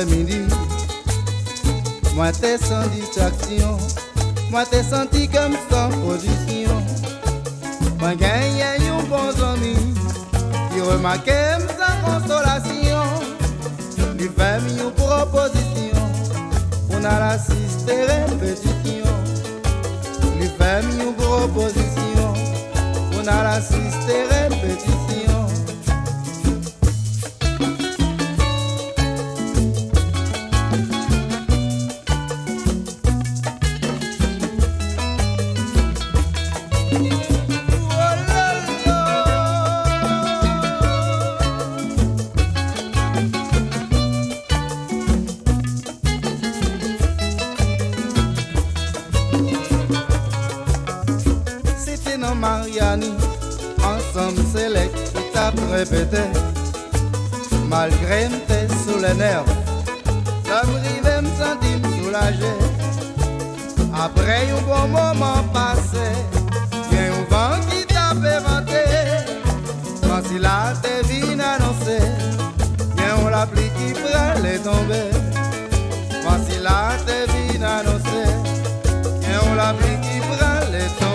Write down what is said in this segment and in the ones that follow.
après-midi, moi t'es sans distraction, moi t'es senti comme sans position. Moi gagne un bon ami, qui remarque sans consolation. Lui fait une proposition, on a l'assisté répétition. Lui fait une proposition, on a l'assisté répétition. Mariani, ensemble select qui t'a répété. Malgré m'étais sous les nerfs, ça m'arrivait me sentir soulagé. Après un bon moment passé, vient un vent qui t'a fait vanter. Quand il a tes vignes annoncées, vient la pluie qui prend les tomber. Quand il a tes vignes annoncées, vient la pluie qui prend les tomber.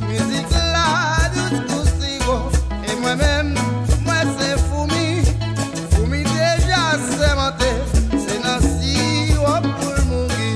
Musique là, douce cousigo. Et moi-même, moi c'est Foumi. Foumi déjà sémenté. C'est Nancy, oh pour le Mungi.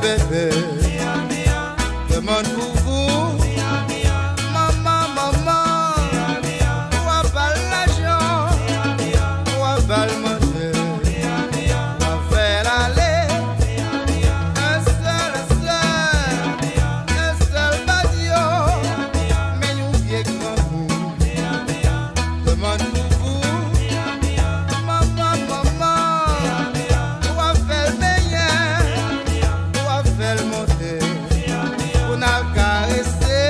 Bébé, demande pour vous, maman, maman, où va l'argent, où va le manger, où va faire l'aller, un seul badiou, mais nous vieux grand vous, demande pour vous, maman, maman, où va faire le meilleur. Belle montée, on a caressé.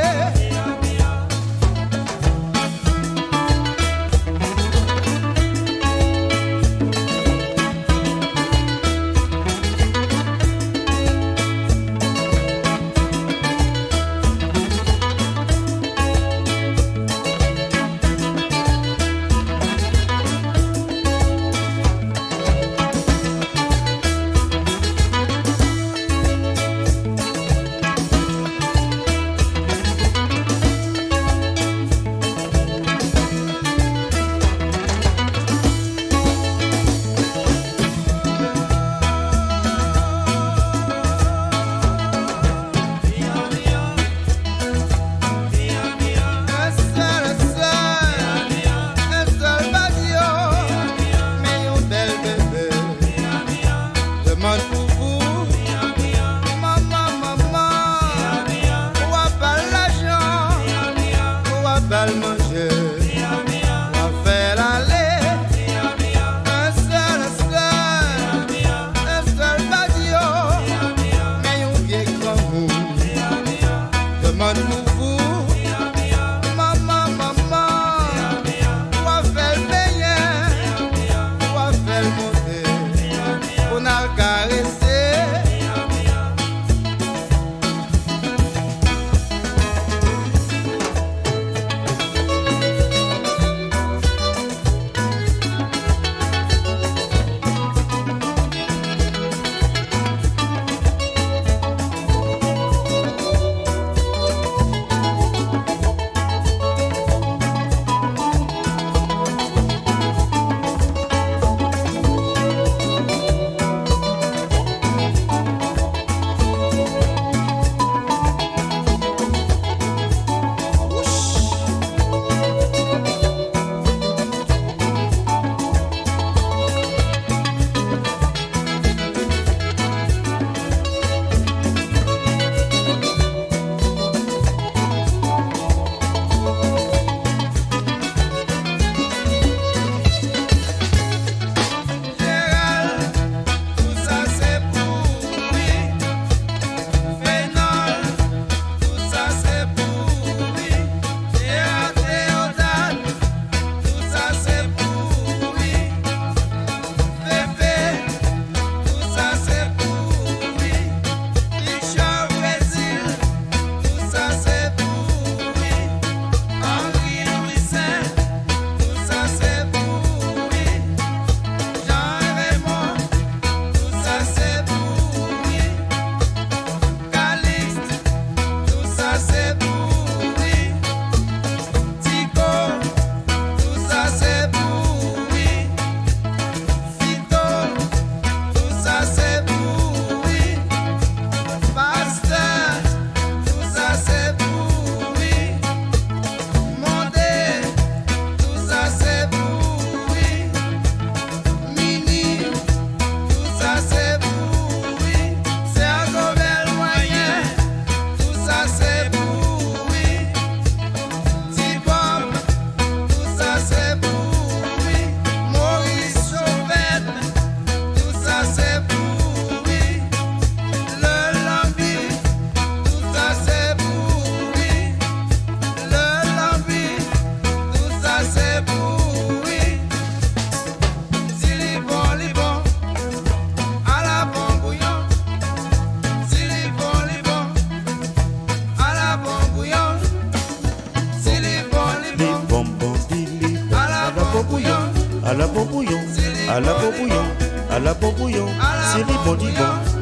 à la bon bouillon, à la bon bouillon, à la bon bouillon, c'est les bons du bon.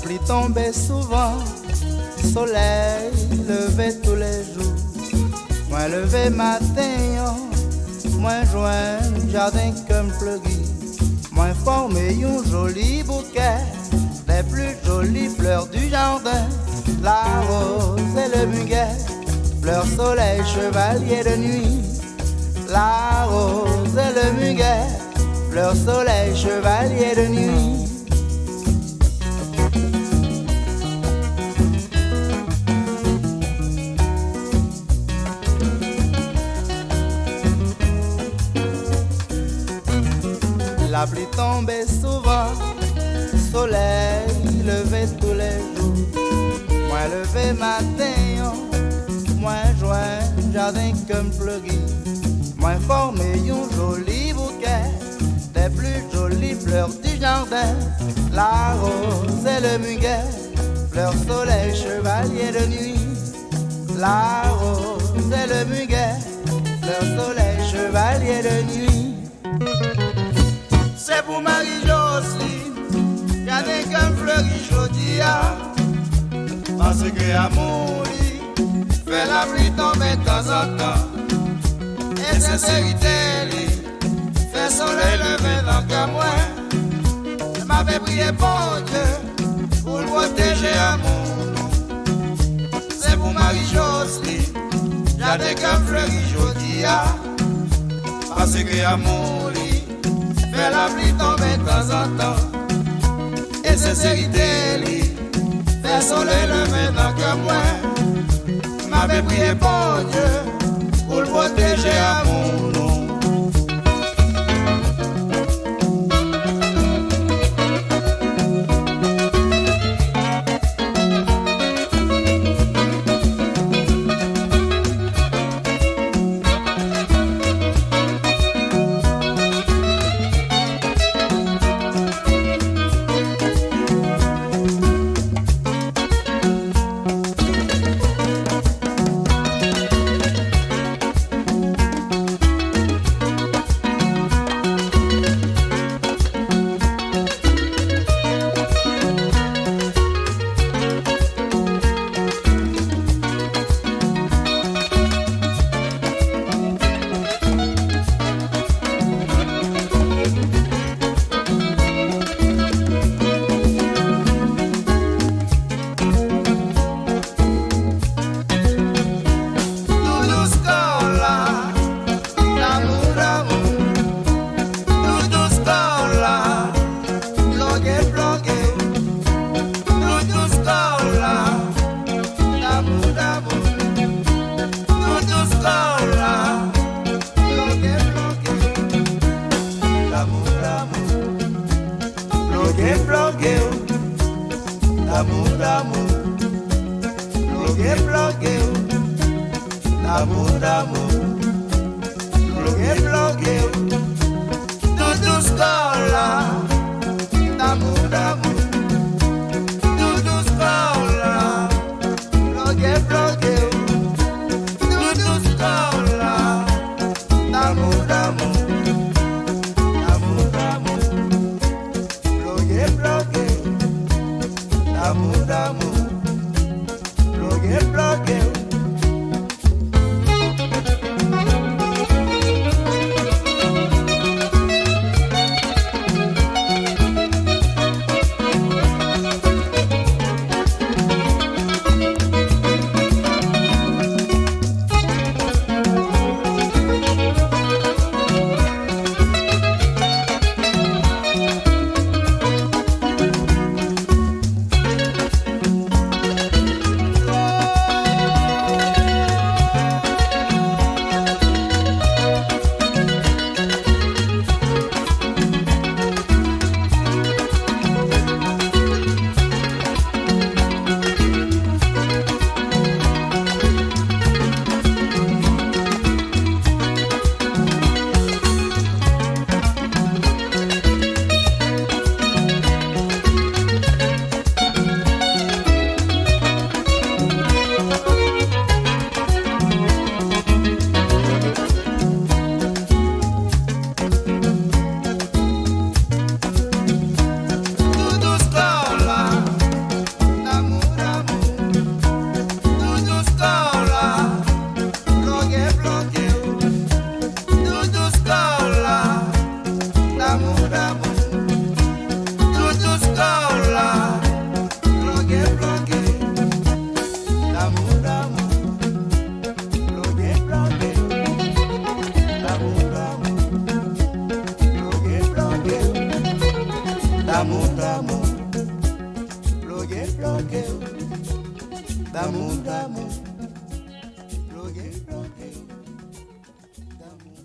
pluie tombait souvent, soleil levé tous les jours. Moins levé matin, moins joint jardin comme fleuri. Moins formé un joli bouquet, les plus jolies fleurs du jardin. La rose et le muguet, fleurs soleil chevalier de nuit. La rose et le muguet, fleurs soleil chevalier de nuit. La pluie tombait souvent, soleil levé tous les jours. Moins levé matin, moins joint jardin comme fleuri. Moins formé un joli bouquet, des plus jolies fleurs du jardin. La rose et le muguet, fleurs soleil chevalier de nuit. La rose et le muguet, fleurs soleil chevalier de nuit. C'est pour Marie-Jocelyne, regardez comme fleurit Jodia. Parce que amour, fait la pluie tomber de temps en temps. Et sincérité, fait soleil lever dans le moi. Je m'avais prié pour Dieu, pour le protéger amour. C'est pour Marie-Jocelyne, regardez comme fleurit Jodia. Parce que amour, fait la pluie tomber de temps en temps. Et sincérité, fait soleil levé dans le moi. M'avait prié pour Dieu, pour le protéger amour. d'amour, d'amour, blogué, blogué, d'amour, d'amour, blogué, blogué, d'amour.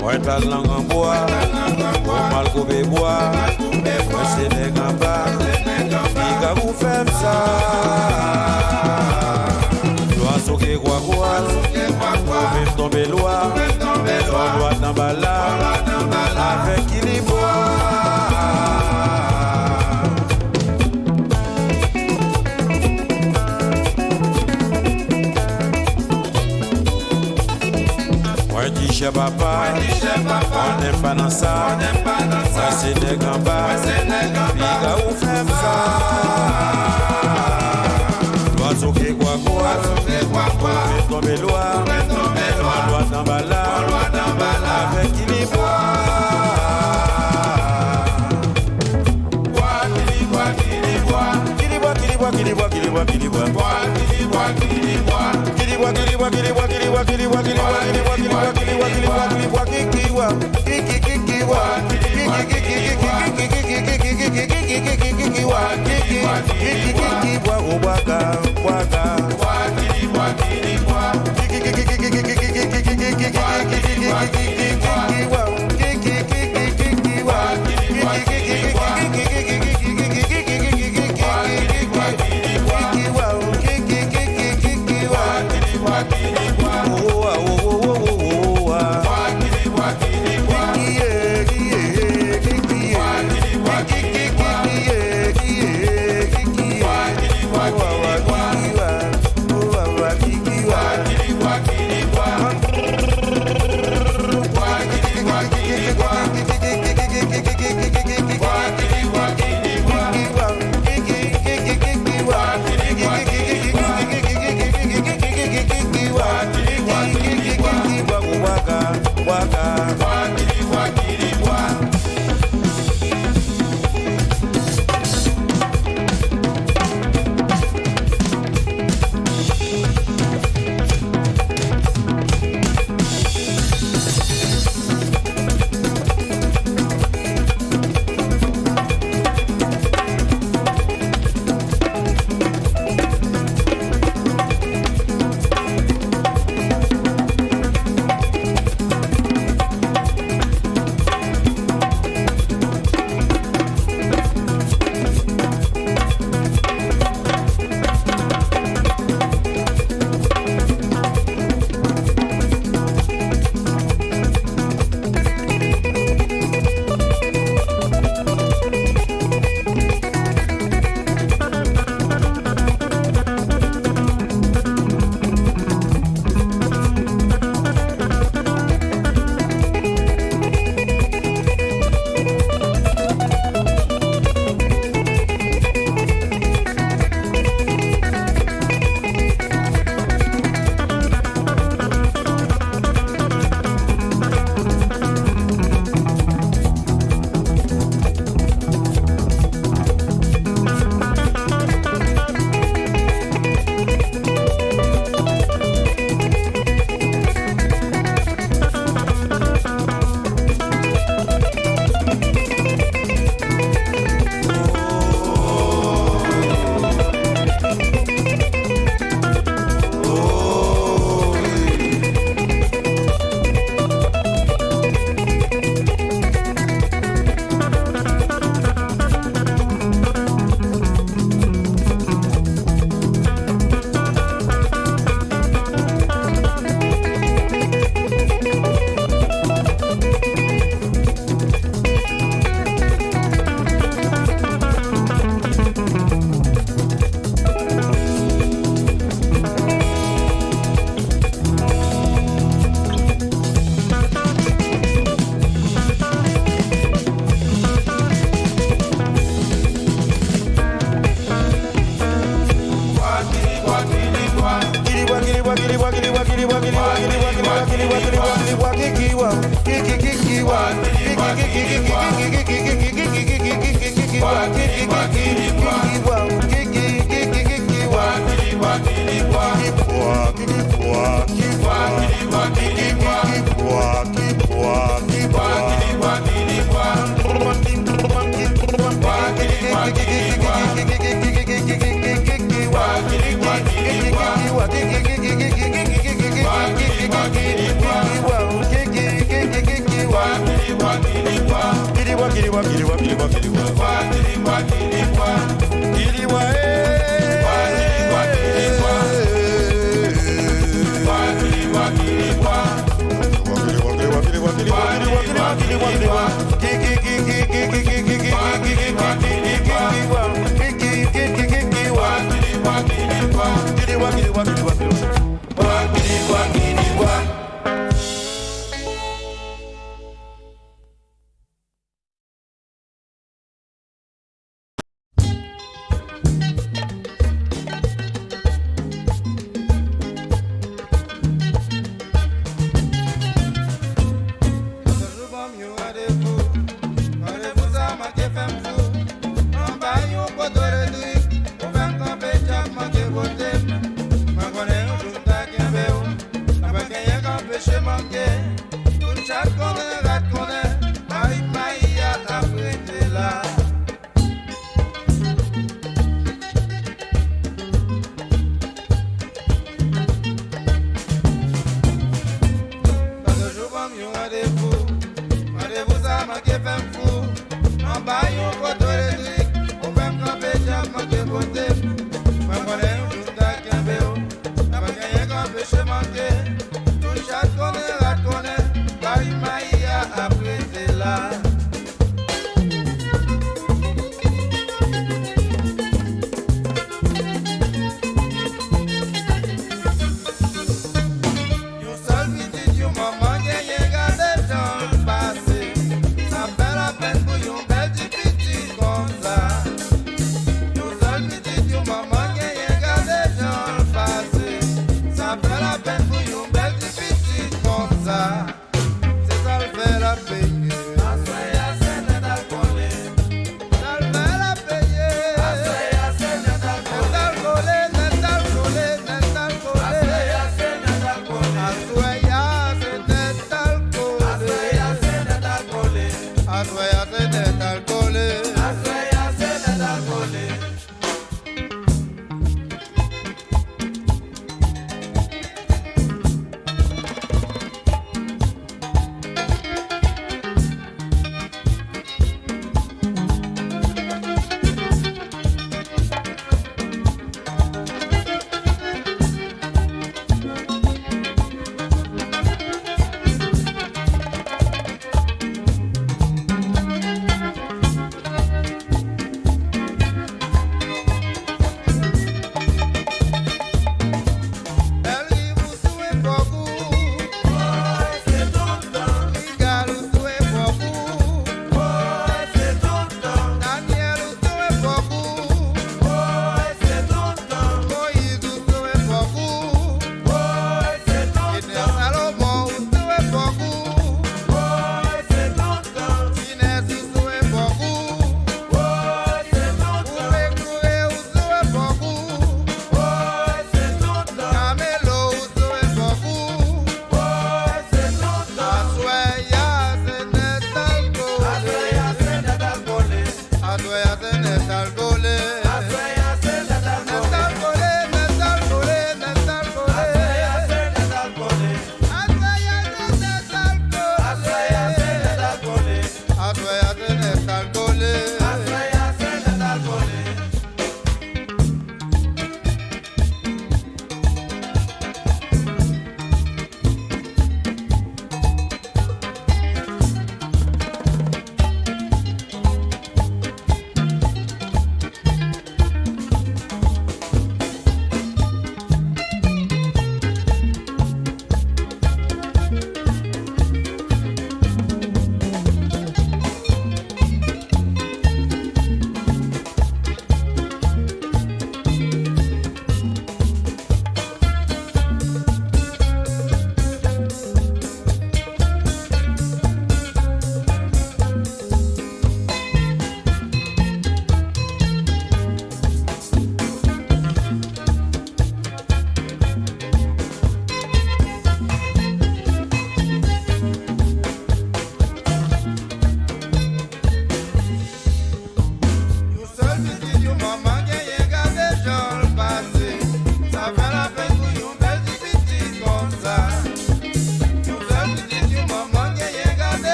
Moi ta langue en bois, on mal coupé bois, moi c'est des gambas, qui a vous fait ça. L'oiseau qui quoi, on fait tomber loi, on doit t'emballer, avec qui les bois. Chez papa, on n'aime pas dans ça, moi c'est des gambas, piga ou femme ça. L'oiseau qui quoi, on fait tomber loi, on doit t'emballer, avec qui les bois.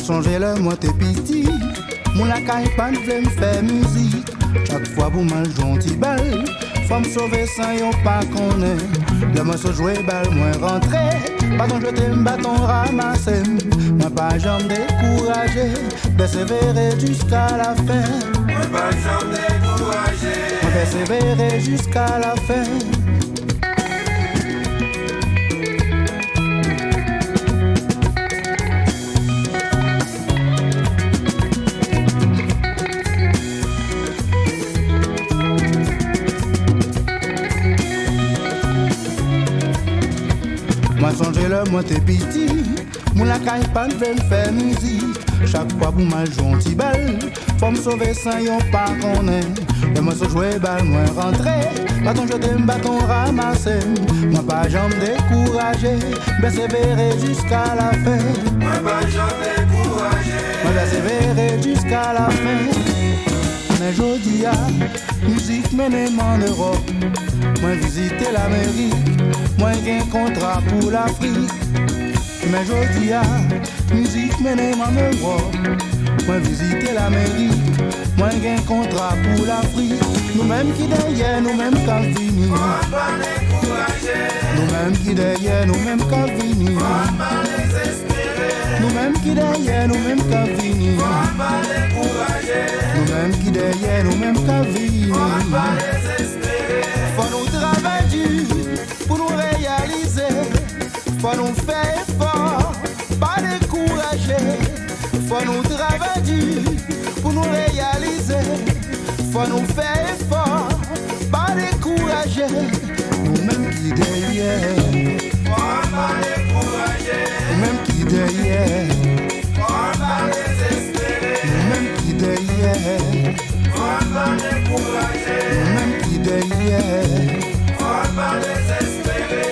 songeais le moi t'es petit, mon la caille pas ne veut me faire musique. Chaque fois pour mal gentil balle, faut me sauver sans yon pas connaît. Le moi se jouer balle, moi rentrer, bâton je t'aime, bâton ramasser. Moi pas jamais découragé, persévérer jusqu'à la fin. Moi pas jamais découragé, persévérer jusqu'à la fin. Moi songeais le moi t'es petit, mon la caille pas ne veut me faire musique. Chaque fois pour mal gentil balle, faut me sauver sans yon pas connaît. Et moi se jouer balle, moi rentrer, bâton je t'aime, bâton ramasser. Moi pas jamais découragé, persévérer jusqu'à la fin. moi pas jamais découragé, Moi persévérer jusqu'à la fin. Mais jodi a, musique mène en Europe. Moi visiter l'Amérique, moi gain contrat pour l'Afrique. Mais jodi a, musique mène en Europe. Moi visiter l'Amérique, moi gain contrat pour l'Afrique. Nous-mêmes qui derrière, nous-mêmes qu'à venir. moi pas découragé, Nous-mêmes qui derrière, nous-mêmes qu'à venir. moi pas désespéré, Nous-mêmes qui derrière, nous-mêmes qu'à venir. moi pas découragé, Nous-mêmes qui derrière, nous-mêmes qu'à venir. moi pas désespéré, Faut nous travailler dur pour nous réaliser. Faut nous faire effort, pas décourager. Faut nous travailler dur pour nous réaliser. Faut nous faire effort, pas décourager. Nous-mêmes qui derrière, moi pas découragé, nous-mêmes qui derrière, moi pas désespéré, nous-mêmes qui derrière, moi pas découragé, nous-mêmes qui derrière. moi pas désespéré.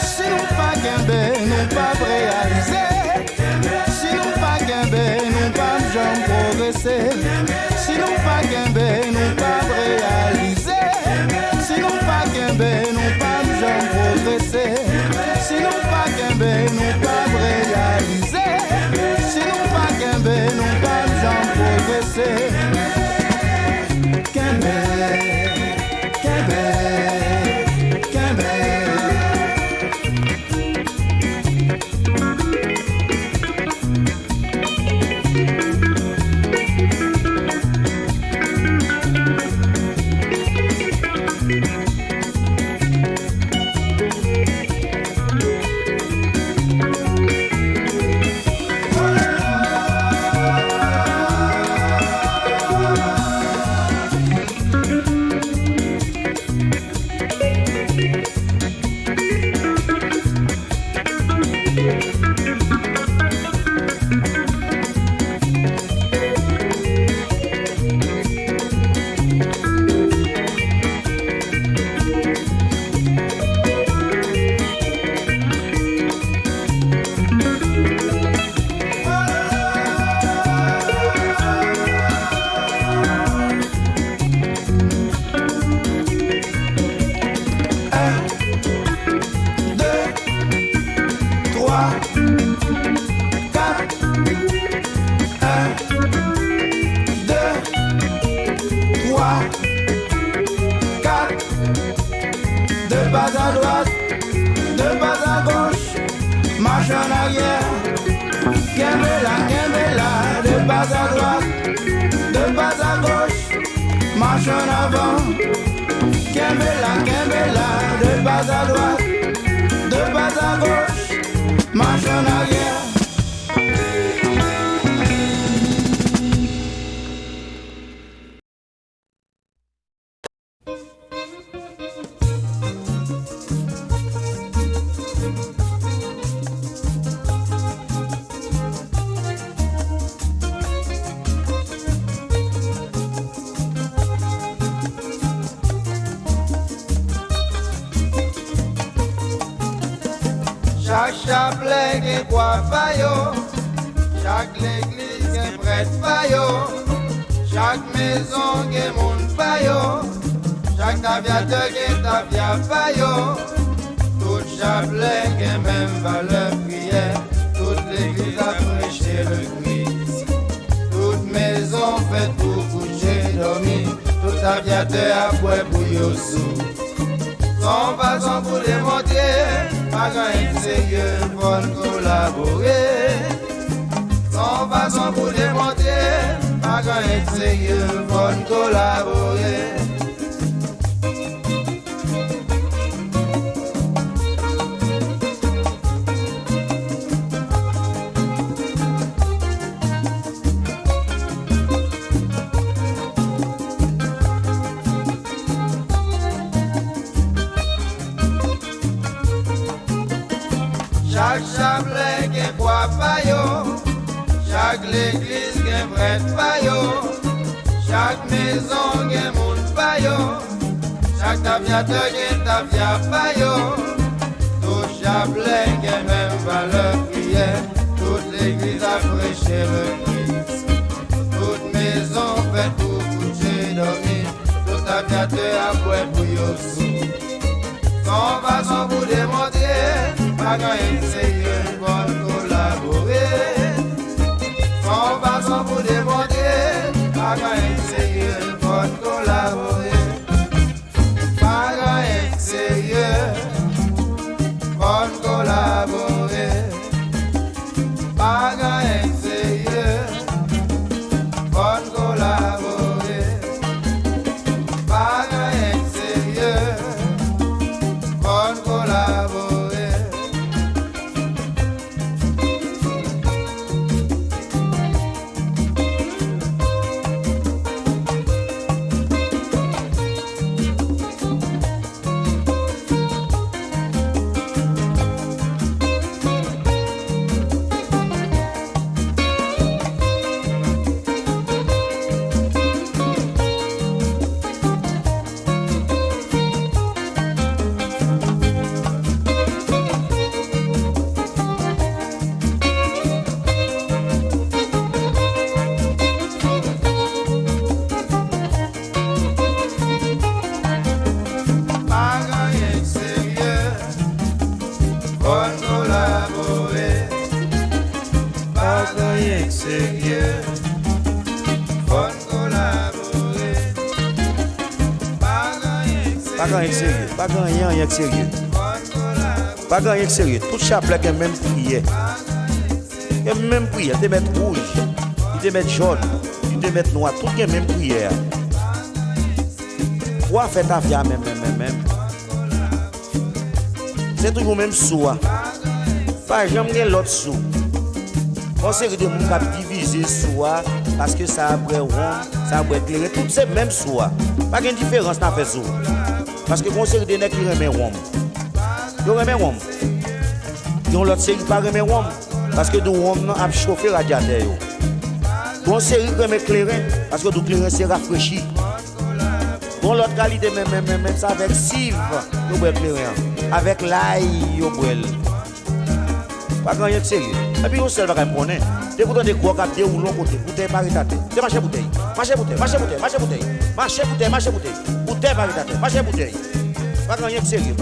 Si nous pas gagner, nous pas réaliser. Si nous pas gagner, nous pas jamais progresser. Si nous pas gagner, nous pas réaliser. Si nous pas gagner, nous pas jamais progresser. Si nous pas gagner, nous pas réaliser. Si nous pas gagner, nous pas jamais progresser. Gagner, gagner, gagner. Marche avant, Kembela, de bas à droite, de bas à gauche, marche en arrière. Chaque chapelet qui boit faillot, chaque l'église qui prête faillot, chaque maison qui monte faillot, chaque aviateur qui tavia faillot, tout chapelet qui même valeur prière, toute l'église a prêché le Christ, toute maison faite pour coucher dormir, tout aviateur a boire pour yo sous. Sans façon pour démontrer, pas grand sérieux pour collaborer. Sans façon pour démontrer, pas grand sérieux pour collaborer. Chaque chapelet qui boit faillot, chaque l'église qui prête faillot, chaque maison qui monte faillot, chaque aviateur qui tavia faillot, tout chapelet qui même valeur prière, toute l'église a prêché le Christ, toute maison faite pour coucher dormir, tout aviateur a boire pour yo sous. Sans façon pour démontrer, pas grand sérieux pour collaborer. Sans façon pour démontrer, pas grand sérieux pour collaborer. Pas grand sérieux pour collaborer. Pas grand sérieux pour collaborer. Pas grand sérieux pour collaborer. Pas rien sérieux. Pas rien sérieux. Tout chapelet qui même prière. Qui même prière. Ils te mettent rouge, ils te mettent jaune, ils te mettent noir. Tout qui même prière. Quoi fait ta vie même. C'est toujours même soi. Pas jamais l'autre sou. On série de monde qui divisé soi parce que ça a brûlé, ça a éclairé. Tout c'est même soi. Pas de différence dans fait sou. Parce que on série de nèg qui remet rhum. Yo remet rhum. Yon l'autre série pas remet rhum parce que du rhum non a chauffé radiateur yo. On série remet éclairé parce que du clairin c'est rafraîchi. Bon l'autre qualité même ça avec cive yo boit éclairé. Avec l'ail yo boit. Pas grand rien sérieux. Et puis on seul va répondre. Dès que des gros cap déroulent côté bouteille paritate. C'est marcher bouteille. Bouteille paritate. Marcher bouteille. Pas grand rien sérieux.